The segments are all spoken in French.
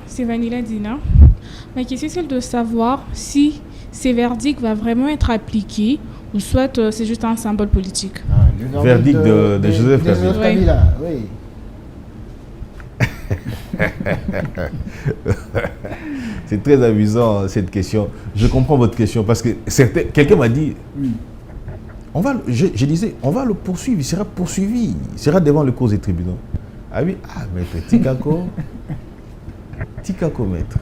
C'est Vanilla Dina. Ma question est celle de savoir si ces verdicts va vraiment être appliqués ou soit c'est juste un symbole politique. Verdict de Joseph Kabila. Oui. C'est très amusant cette question. Je comprends votre question parce que quelqu'un m'a dit, je disais, on va le poursuivre, il sera poursuivi, il sera devant le cause des tribunaux. Ah oui, maître Tikako maître.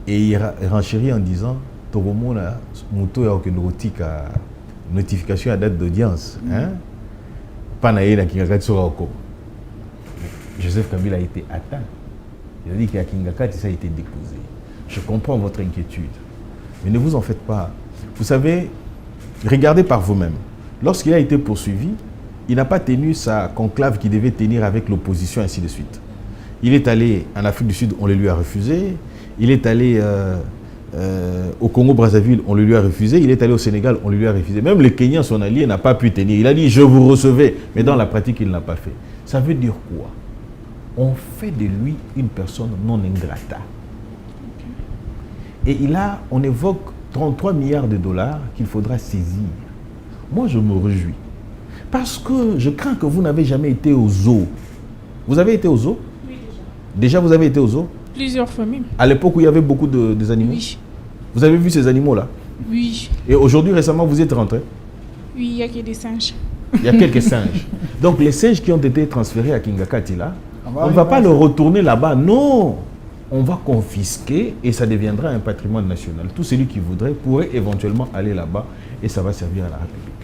Et il renchérit en disant, Toromona, Mouto a aucune notification à date d'audience. Panaye na Kingakati sera au cours. Joseph Kabila a été atteint. Il a dit qu'à Kingakati, ça a été déposé. Je comprends votre inquiétude. Mais ne vous en faites pas. Vous savez, regardez par vous-même. Lorsqu'il a été poursuivi, il n'a pas tenu sa conclave qu'il devait tenir avec l'opposition, ainsi de suite. Il est allé en Afrique du Sud, on le lui a refusé. Il est allé au Congo-Brazzaville, on le lui a refusé. Il est allé au Sénégal, on le lui a refusé. Même le Kenyan, son allié, n'a pas pu tenir. Il a dit, je vous recevais. Mais dans la pratique, il n'a pas fait. Ça veut dire quoi? On fait de lui une personne non ingrata. Et on évoque 33 milliards de dollars qu'il faudra saisir. Moi, je me réjouis. Parce que je crains que vous n'avez jamais été au zoo. Vous avez été au zoo? Oui, déjà, vous avez été au zoo? Plusieurs fois même. À l'époque où il y avait beaucoup des animaux? Oui. Vous avez vu ces animaux-là? Oui. Et aujourd'hui, récemment, vous êtes rentré? Oui, il y a que des singes. Il y a quelques singes. Donc, les singes qui ont été transférés à Kingakati, là, on ne va pas le retourner là-bas, non. On va confisquer et ça deviendra un patrimoine national. Tout celui qui voudrait pourrait éventuellement aller là-bas et ça va servir à la République.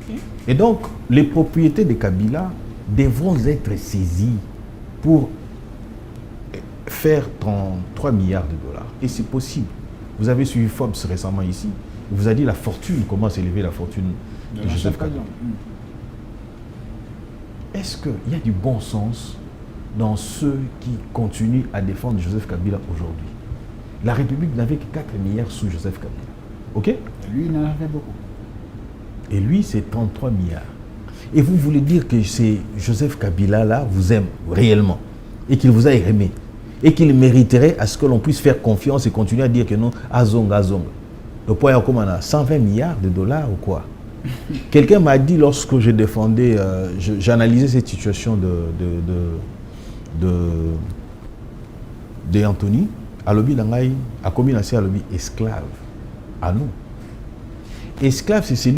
Okay. Et donc, les propriétés de Kabila devront être saisies pour faire 33 milliards de dollars. Et c'est possible. Vous avez suivi Forbes récemment ici. Il vous a dit la fortune, comment s'élever la fortune de Joseph Kabila. Est-ce qu'il y a du bon sens dans ceux qui continuent à défendre Joseph Kabila aujourd'hui? La République n'avait que 4 milliards sous Joseph Kabila. OK? Et lui, il en avait beaucoup. Et lui, c'est 33 milliards. Et vous voulez dire que c'est Joseph Kabila-là vous aime réellement et qu'il vous a aimé et qu'il mériterait à ce que l'on puisse faire confiance et continuer à dire que non, Azong. Le poids est comme on a 120 milliards de dollars ou quoi? Quelqu'un m'a dit lorsque je défendais, j'analysais cette situation de Anthony, à lobby d'Angaï, à communauté à lobby esclave, à nous. Esclave, c'est celui